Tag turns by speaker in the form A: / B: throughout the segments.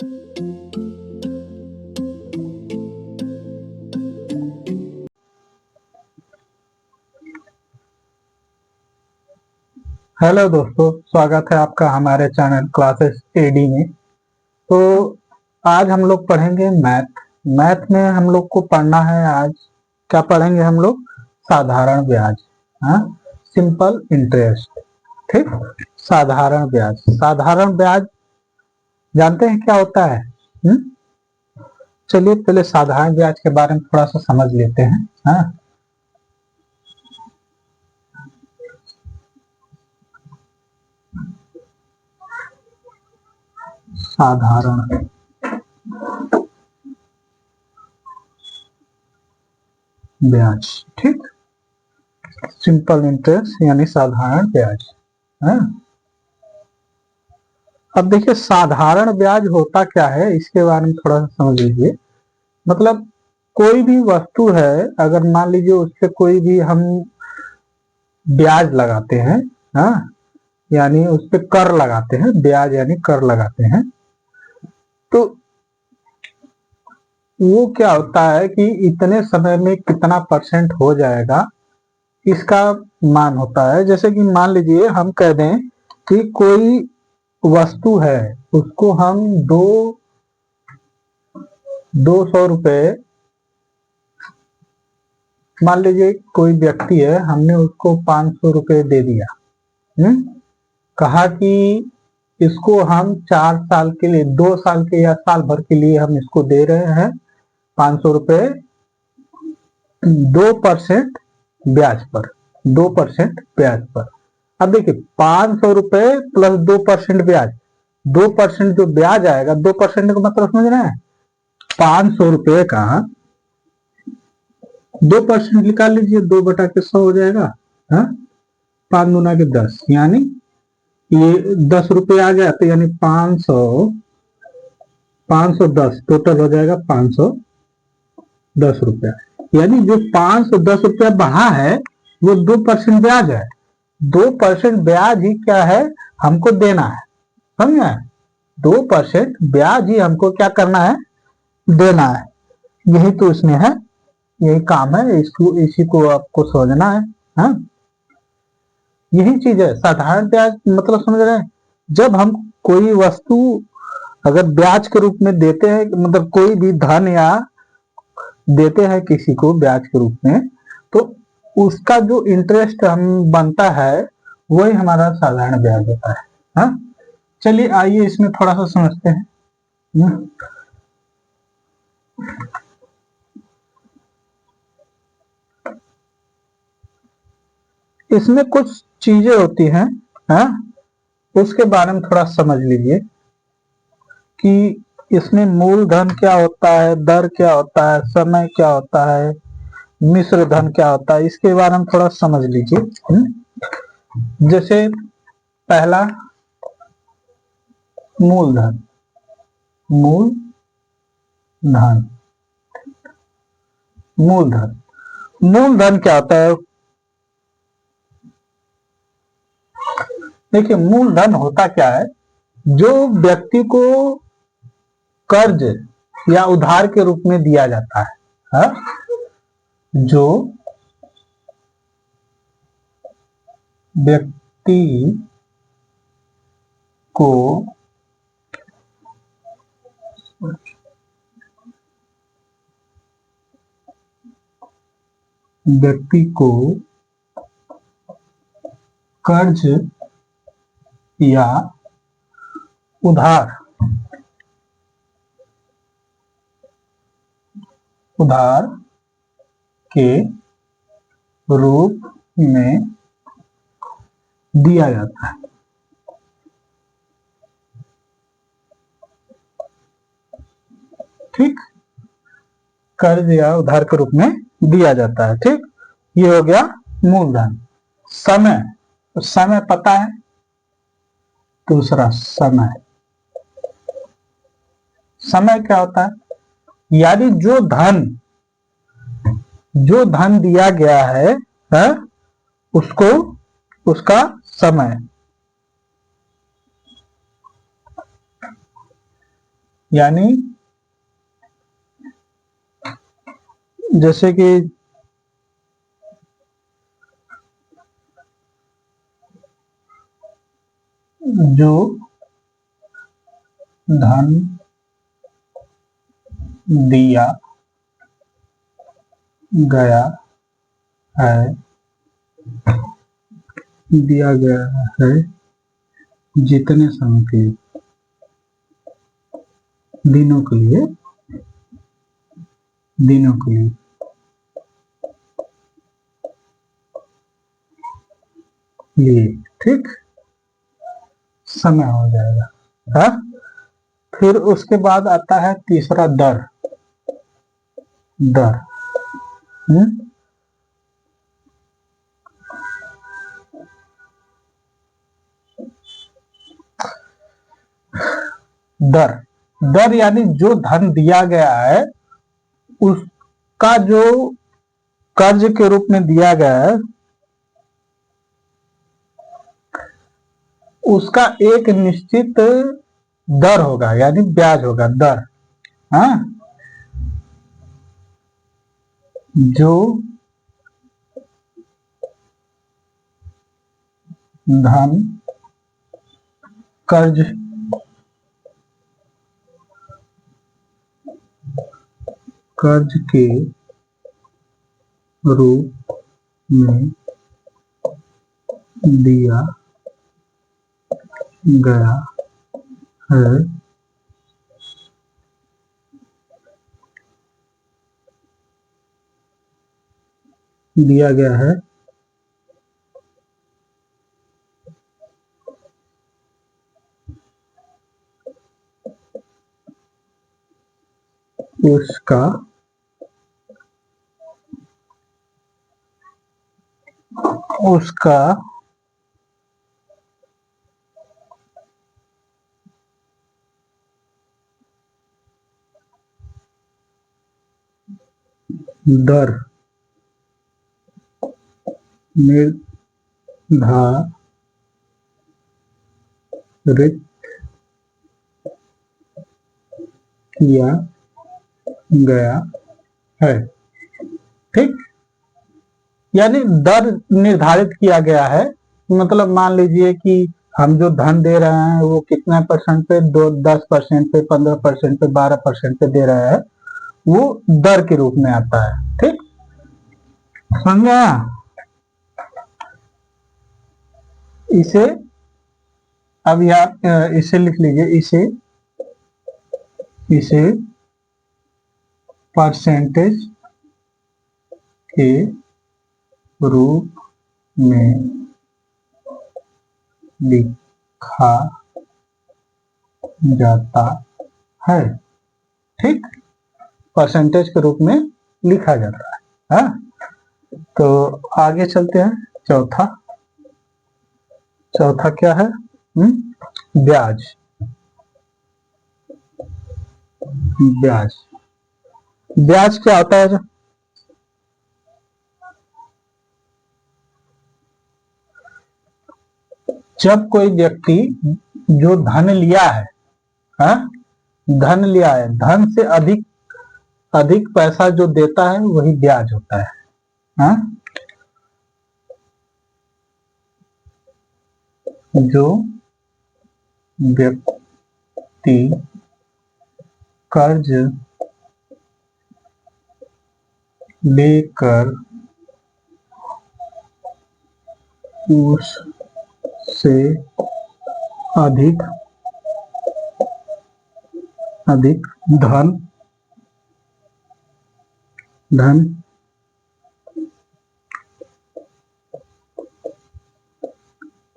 A: Hello दोस्तों, स्वागत है आपका हमारे चैनल क्लासेस एडी में। तो आज हम लोग पढ़ेंगे मैथ। मैथ में हम लोग को पढ़ना है आज। क्या पढ़ेंगे हम लोग? साधारण ब्याज। हाँ, सिंपल इंटरेस्ट। ठीक, साधारण ब्याज। साधारण ब्याज जानते हैं क्या होता है? चलिए पहले साधारण ब्याज के बारे में थोड़ा सा समझ लेते हैं। हाँ, साधारण ब्याज। ठीक, सिंपल इंटरेस्ट यानी साधारण ब्याज। हाँ, अब देखिए साधारण ब्याज होता क्या है इसके बारे में थोड़ा सा समझ लीजिए। मतलब कोई भी वस्तु है, अगर मान लीजिए उस पर कोई भी हम ब्याज लगाते हैं, हाँ, यानी उस पर कर लगाते हैं, ब्याज यानी कर लगाते हैं, तो वो क्या होता है कि इतने समय में कितना परसेंट हो जाएगा इसका मान होता है। जैसे कि मान लीजिए हम कह दें कि कोई वस्तु है, उसको हम 200 रुपये, मान लीजिए कोई व्यक्ति है, हमने उसको 500 रुपये दे दिया। कहा कि इसको हम 4 साल के लिए, 2 साल के या साल भर के लिए हम इसको दे रहे हैं 500 रुपये, 2% ब्याज पर। 2% ब्याज पर। अब देखिए 500 रुपये प्लस 2% ब्याज, 2% जो ब्याज आएगा, 2% का मतलब समझ रहे हैं? 500 रुपये का 2% निकाल लीजिए, 2/100 हो जाएगा। हाँ, 5 दूना के 10, यानी ये 10 रुपये आ गया, तो यानी 510 टोटल हो जाएगा 510 रुपया। यानी जो 510 रुपया बढ़ा है वो 2% ब्याज है। 2% ब्याज ही क्या है, हमको देना है। समझ में? 2% ब्याज ही हमको क्या करना है, देना है। यही तो इसमें है, यही काम है, इसको इसी को आपको समझना है। हाँ, यही चीज है साधारण ब्याज। मतलब समझ रहे हैं? जब हम कोई वस्तु अगर ब्याज के रूप में देते हैं, मतलब कोई भी धन या देते हैं किसी को ब्याज के रूप में, तो उसका जो इंटरेस्ट हम बनता है वही हमारा साधारण ब्याज होता है। हाँ, चलिए आइए इसमें थोड़ा सा समझते हैं। इसमें कुछ चीजें होती हैं, हाँ, उसके बारे में थोड़ा समझ लीजिए कि इसमें मूलधन क्या होता है, दर क्या होता है, समय क्या होता है, मिश्र धन क्या होता है, इसके बारे में थोड़ा समझ लीजिए। जैसे पहला मूलधन। मूलधन, मूलधन, मूलधन क्या होता है? देखिए मूलधन होता क्या है, जो व्यक्ति को कर्ज या उधार के रूप में दिया जाता है। हा? जो व्यक्ति को कर्ज या उधार के रूप में दिया जाता है। ठीक, कर्ज या उधार के रूप में दिया जाता है। ठीक, ये हो गया मूलधन। समय, तो समय पता है। दूसरा समय, समय क्या होता है? यानी जो धन दिया गया है उसको, उसका समय। यानी जैसे कि जो धन दिया गया है जितने समय के दिनों के लिए लिए ठीक समय हो जाएगा। हाँ, फिर उसके बाद आता है तीसरा दर। दर यानी जो धन दिया गया है उसका जो कर्ज के रूप में दिया गया है उसका एक निश्चित दर होगा, यानी ब्याज होगा, दर। हाँ, जो धन कर्ज के रूप में दिया गया है उसका दर निर्धारित किया गया है। ठीक, यानी दर निर्धारित किया गया है, मतलब मान लीजिए कि हम जो धन दे रहे हैं वो कितना परसेंट पे, 10% पे, 15% पे, 12% पे दे रहे हैं, वो दर के रूप में आता है। ठीक, समझा? इसे अब यहाँ इसे लिख लीजिए, इसे परसेंटेज के रूप में लिखा जाता है। ठीक, परसेंटेज के रूप में लिखा जाता है। हाँ, तो आगे चलते हैं। चौथा क्या है? ब्याज। ब्याज क्या होता है? जब कोई व्यक्ति जो धन लिया है, धन से अधिक पैसा जो देता है वही ब्याज होता है। हाँ? जो व्यक्ति कर्ज लेकर उससे अधिक धन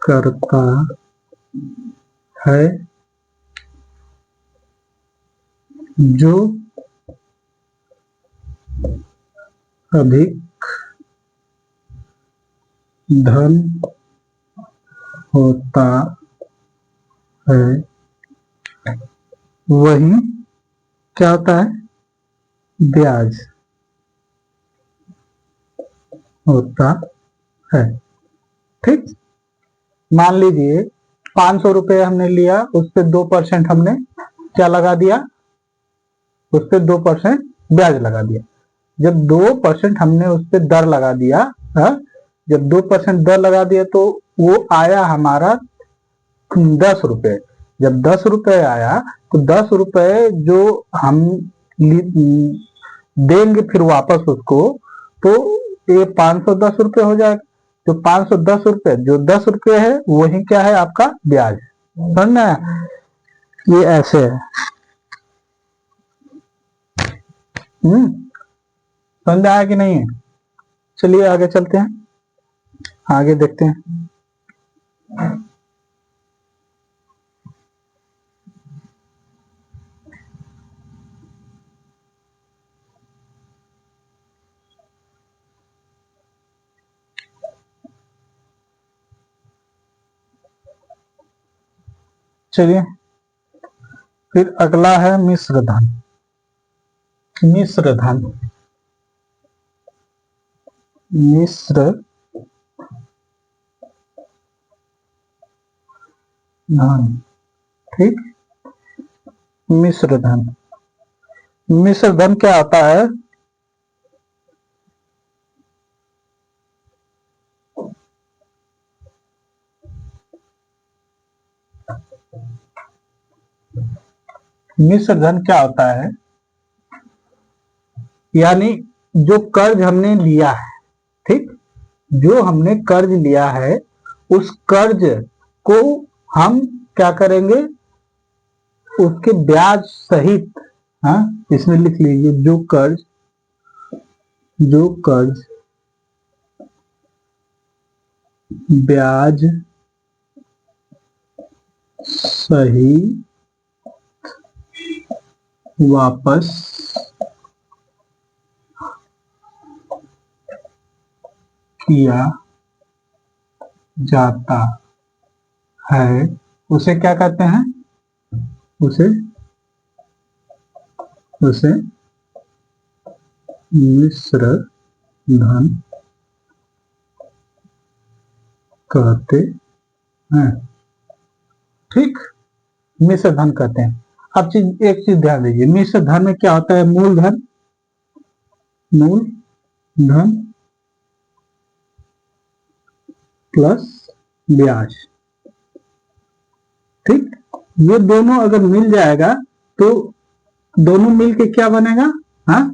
A: करता है, जो अधिक धन होता है वही क्या होता है? ब्याज होता है। ठीक, मान लीजिए 500 रुपये हमने लिया, उस पर 2% हमने क्या लगा दिया? उस पर 2% ब्याज लगा दिया। जब 2% हमने उस पर दर लगा दिया, हाँ, जब 2% दर लगा दिया तो वो आया हमारा 10 रुपए। जब 10 रुपए आया तो 10 रुपए जो हम देंगे फिर वापस उसको, तो ये 510 रुपए हो जाएगा। जो 510 रुपए, जो 10 रुपए है वही क्या है, आपका ब्याज। समझना है, ये ऐसे है। समझ आया कि नहीं है? चलिए आगे चलते हैं, आगे देखते हैं। चलिए फिर अगला है मिश्र धन। मिश्र धन, मिश्र धन, ठीक। मिश्र धन, मिश्र धन क्या होता है? मिश्र धन क्या होता है, यानी जो कर्ज हमने लिया है, ठीक, जो हमने कर्ज लिया है उस कर्ज को हम क्या करेंगे, उसके ब्याज सहित, हाँ, इसमें लिख लीजिए, जो कर्ज ब्याज सही वापस किया जाता है, उसे क्या कहते हैं? उसे मिश्र धन कहते हैं, ठीक। मिश्र धन कहते हैं। अब एक चीज ध्यान दीजिए, मिश्र धन में क्या होता है? मूलधन प्लस ब्याज, ठीक। ये दोनों अगर मिल जाएगा तो दोनों मिलके क्या बनेगा? हाँ,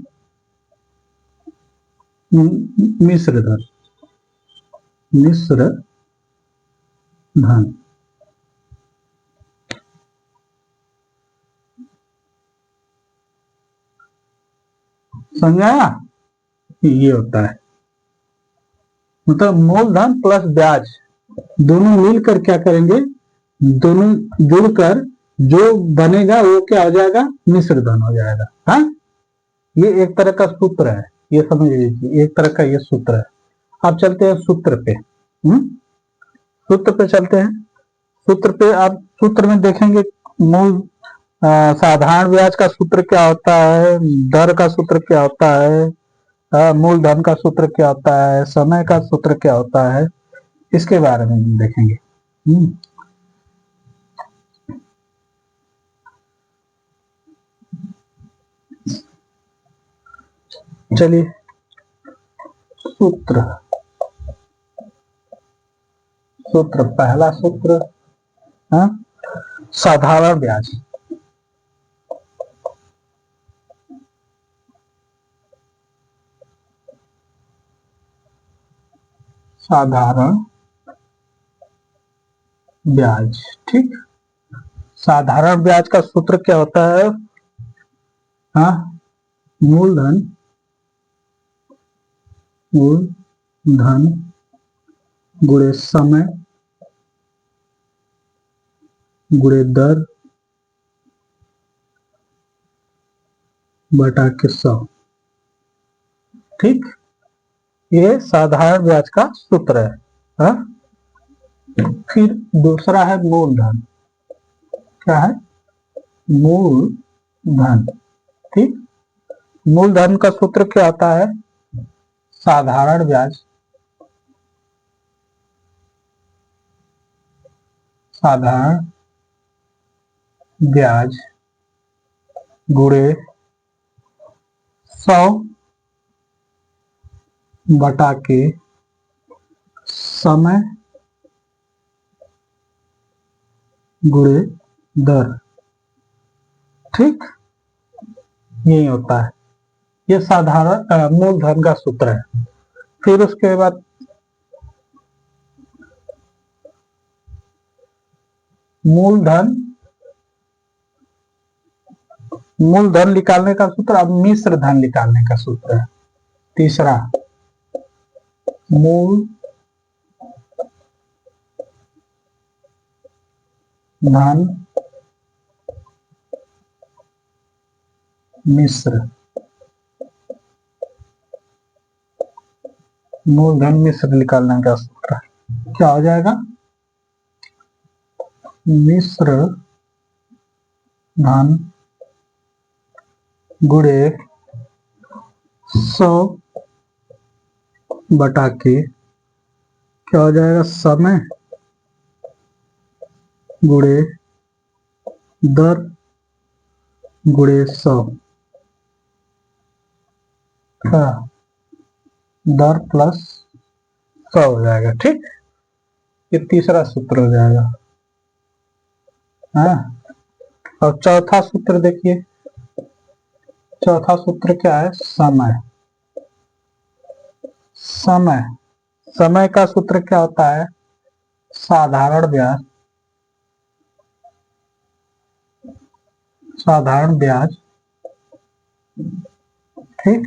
A: मिश्र धन। मिश्र धन, समझाया? ये होता है, मतलब मूलधन प्लस ब्याज दोनों मिलकर क्या करेंगे, दोनों जुड़कर जो बनेगा वो क्या हो जाएगा? मिश्र धन हो जाएगा। हाँ, ये एक तरह का सूत्र है, ये समझ लीजिए, एक तरह का ये सूत्र है। अब चलते हैं सूत्र पे। सूत्र पे चलते हैं। सूत्र पे आप सूत्र में देखेंगे, मूल साधारण ब्याज का सूत्र क्या होता है, दर का सूत्र क्या होता है, मूलधन का सूत्र क्या होता है, समय का सूत्र क्या होता है, इसके बारे में हम देखेंगे। चलिए, सूत्र पहला सूत्र, हाँ, साधारण ब्याज। साधारण ब्याज, ठीक। साधारण ब्याज का सूत्र क्या होता है? हाँ, मूलधन गुणे समय गुणे दर बटा के 100, ठीक। ये साधारण ब्याज का सूत्र है। हाँ? फिर दूसरा है मूलधन। क्या है? मूलधन, ठीक। मूलधन का सूत्र क्या होता है? साधारण ब्याज गुणे 100 बटा के समय गुणे दर। ठीक, यही होता है, ये साधारण मूलधन का सूत्र है। फिर उसके बाद मूलधन निकालने का सूत्र, अब मिश्र धन निकालने का सूत्र है। तीसरा, मूल धन मिश्र, मूलधन मिश्र निकालने का सूत्र क्या हो जाएगा? मिश्र धन गुणे 100 बटा के क्या हो जाएगा? समय गुणे दर गुणे 100 का दर प्लस 100 हो जाएगा। ठीक, ये तीसरा सूत्र हो जाएगा। हाँ, और चौथा सूत्र देखिए, चौथा सूत्र क्या है? समय। समय समय का सूत्र क्या होता है? साधारण ब्याज, साधारण ब्याज, ठीक,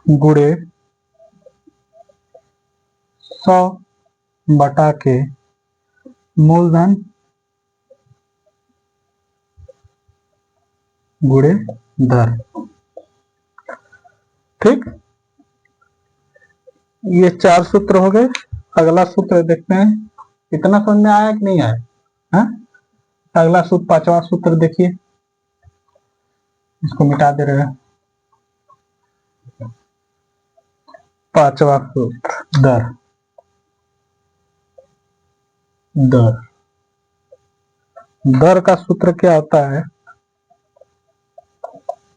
A: गुणे 100 बटा के मूलधन गुणे दर। ठीक, ये 4 सूत्र हो गए। अगला सूत्र देखते हैं, इतना समझ में आया कि नहीं आया? हाँ? अगला सूत्र, पांचवा सूत्र देखिए, इसको मिटा दे रहे हैं। पांचवा सूत्र दर, दर दर का सूत्र क्या होता है?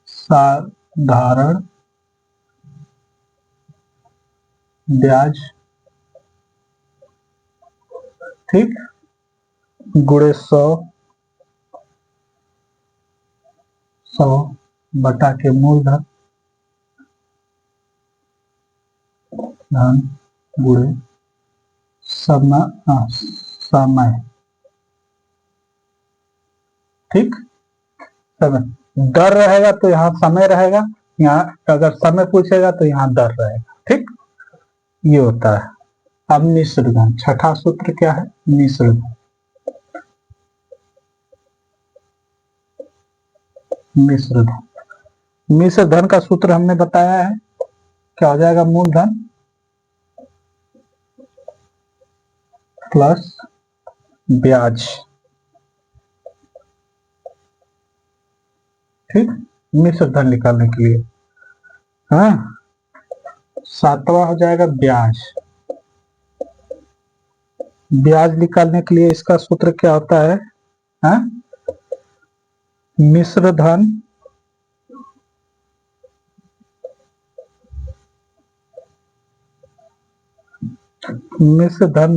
A: साधारण ब्याज, ठीक, गुणे 100 बटा के मूलधन धन गुणे समय, ठीक, समय। दर रहेगा तो यहाँ समय रहेगा, यहाँ अगर समय पूछेगा तो यहाँ दर रहेगा। ठीक, ये होता है। अब मिश्र धन, छठा सूत्र क्या है? मिश्र धन, मिश्र धन। मिश्र धन का सूत्र हमने बताया है, क्या हो जाएगा? मूलधन प्लस ब्याज। ठीक, मिश्र धन निकालने के लिए। हाँ, सातवां हो जाएगा ब्याज। ब्याज निकालने के लिए इसका सूत्र क्या होता है? हाँ? मिश्र धन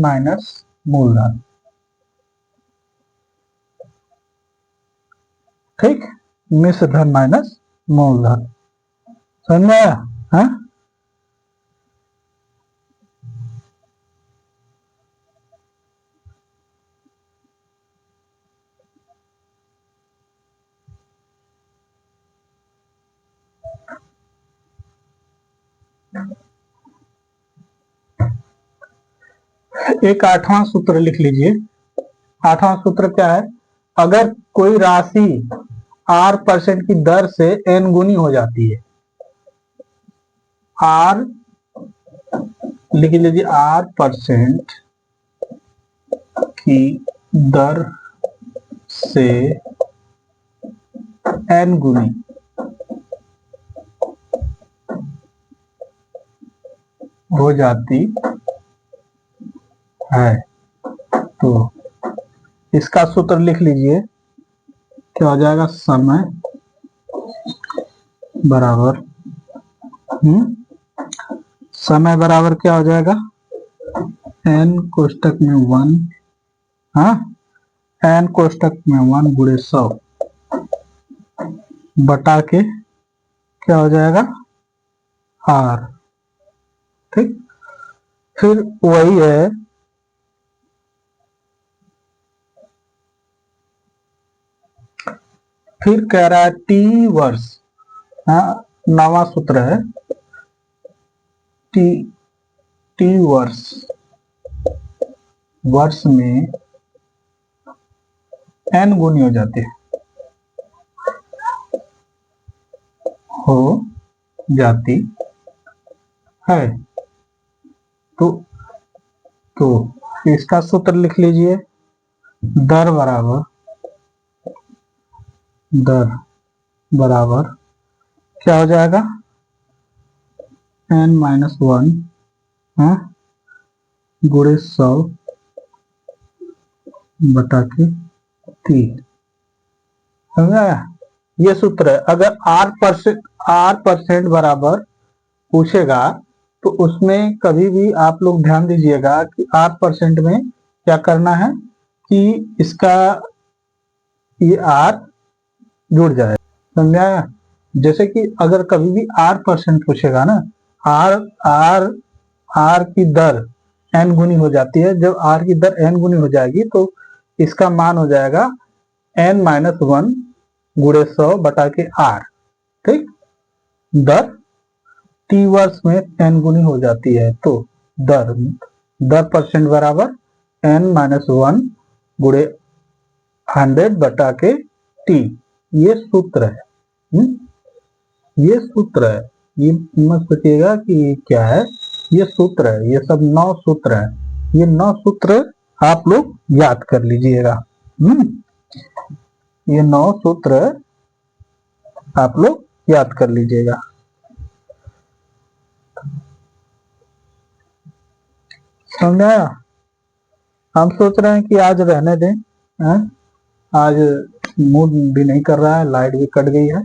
A: माइनस मूलधन। ठीक, मिश्र धन माइनस मूलधन, समझ में आया? हाँ? एक आठवां सूत्र लिख लीजिए। आठवां सूत्र क्या है? अगर कोई राशि R% की दर से n गुनी हो जाती है, R लिख लीजिए, R% की दर से n गुनी हो जाती है तो इसका सूत्र लिख लीजिए, क्या हो जाएगा? समय बराबर समय बराबर क्या हो जाएगा, n कोष्टक में 1, हाँ, n कोष्टक में 1 गुणे 100 बटा के क्या हो जाएगा r। ठीक, फिर वही है, फिर कह रहा है टी वर्ष, हाँ, नवा सूत्र है, टी वर्ष, वर्ष में n गुनी हो जाती है, हो जाती है। तो इसका सूत्र लिख लीजिए, दर बराबर क्या हो जाएगा, n-1 गुणे 100 बटा के 3। समझा? ये सूत्र है। अगर r% बराबर पूछेगा तो उसमें कभी भी आप लोग ध्यान दीजिएगा कि r% में क्या करना है कि इसका ये r जुड़ जाए। समझाया? जैसे कि अगर कभी भी r% पूछेगा ना, r की दर n गुनी हो जाती है। जब r की दर n गुनी हो जाएगी तो इसका मान हो जाएगा n-1 गुणे 100 बटा के r। ठीक, दर टी वर्ष में n गुनी हो जाती है तो दर % बराबर n-1 गुणे 100 बटा के t। ये सूत्र है। ये सूत्र है, ये मत सोचिएगा कि क्या है, ये सूत्र है, ये सब 9 सूत्र है। ये 9 सूत्र आप लोग याद कर लीजिएगा। ये 9 सूत्र आप लोग याद कर लीजिएगा। समझाया? हम सोच रहे हैं कि आज रहने दें, आज मूड भी नहीं कर रहा है, लाइट भी कट गई है।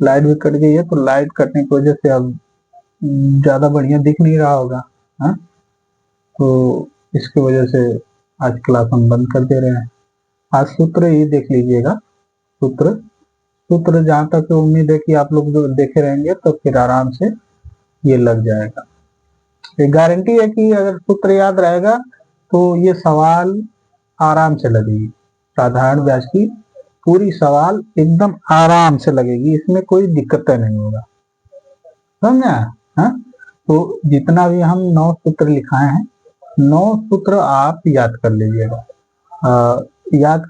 A: लाइट भी कट गई है तो लाइट कटने की वजह से अब ज्यादा बढ़िया दिख नहीं रहा होगा, तो इसकी वजह से आज क्लास हम बंद कर दे रहे हैं। आज सूत्र ये देख लीजिएगा, सूत्र जहां तक उम्मीद है कि आप लोग जो देखे रहेंगे तो फिर आराम से ये लग जाएगा। ये गारंटी है कि अगर सूत्र याद रहेगा तो ये सवाल आराम से लगेगी। साधारण ब्याज की पूरी सवाल एकदम आराम से लगेगी, इसमें कोई दिक्कत नहीं होगा। समझा? हाँ, तो जितना भी हम 9 सूत्र लिखाए हैं, 9 सूत्र आप याद कर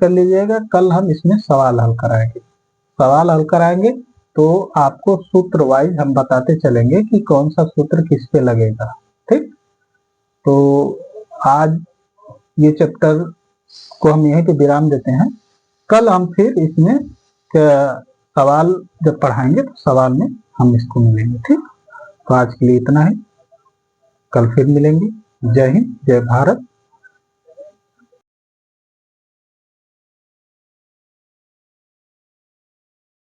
A: लीजिएगा। कल हम इसमें सवाल हल कराएंगे तो आपको सूत्र वाइज हम बताते चलेंगे कि कौन सा सूत्र किस पे लगेगा। ठीक, तो आज ये चैप्टर को हम यहीं पे विराम देते हैं। कल हम फिर इसमें सवाल जब पढ़ाएंगे तो सवाल में हम इसको मिलेंगे। ठीक, तो आज के लिए इतना ही, कल फिर मिलेंगे। जय हिंद, जय भारत।